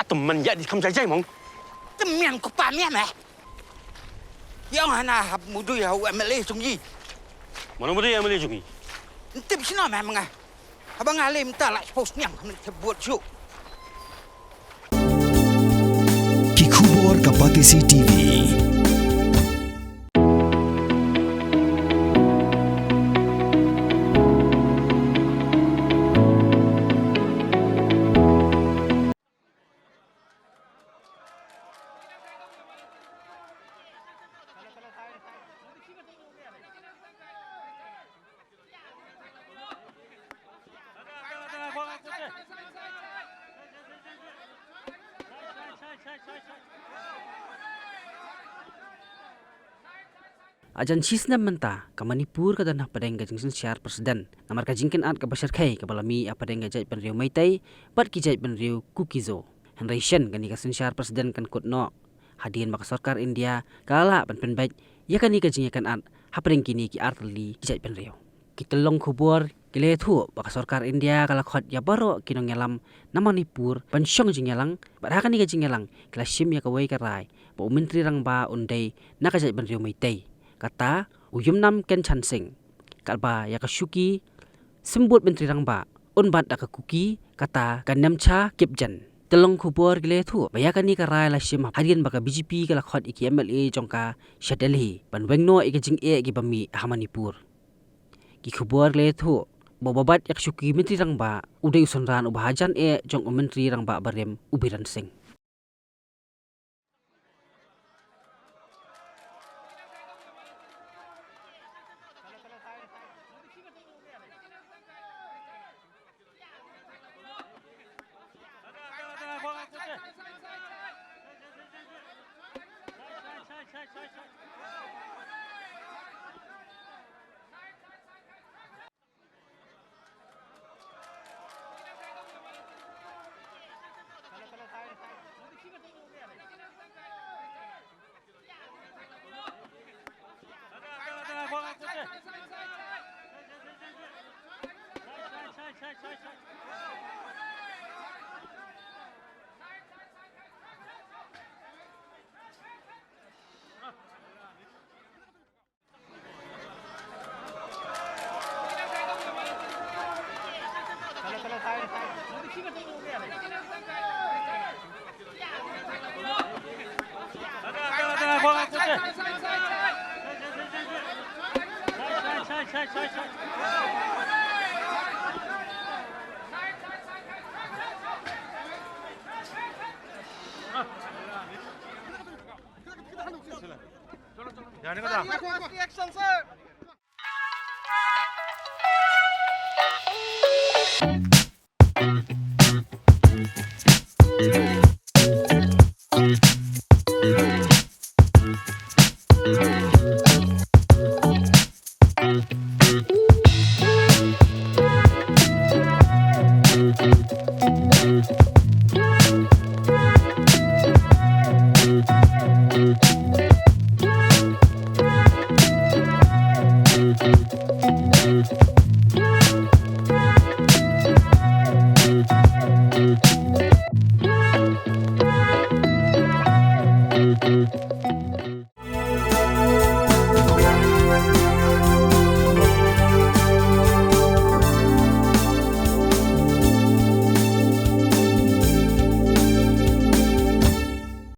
teman ya di kamsai jai mong. Temen ko pa miya meh. Yang hana mudu ya MLA sungji. Mana boleh yang boleh jungi. Tip sino meh mga. Abang alim ta la post nyang buat show. Kikubor Kapatisi TV. Ajan cisna menta ke Manipur ke tanah padang gajing siar presiden namar kajingkan at ke Bashar Khai ke balami apa deng gajai penriu Maitai pat kijai penriu Kukizo Henration kan ikasin siar presiden kan kutno hadian baka sarkar India kala pen baik ya kan ikajing kan at hapadeng kini ki artli kijai penriu kita long kubur kile thu baka sarkar India kala khot ya baro kinong ngelam na Manipur pensyong jingelang badakan ikajing ngelang klasim ya kawai karai ba menteri rang ba undai na kajai penriu Maitai kata uyum ken chansing kalba ya kasuki sembut menteri rangba unbat da kuki kata ganam cha kipjan telong khubor gile thu bayakani ka rai la sim harian baka BJP kala khot iki MLA jongka Shadelhi banwengno ikajing e gi bami Hamanipur ki khubor le thu bobabat yak suki menteri rangba udai usonran ubahajan e jong menteri rangba barem ubiran sing Action, sir!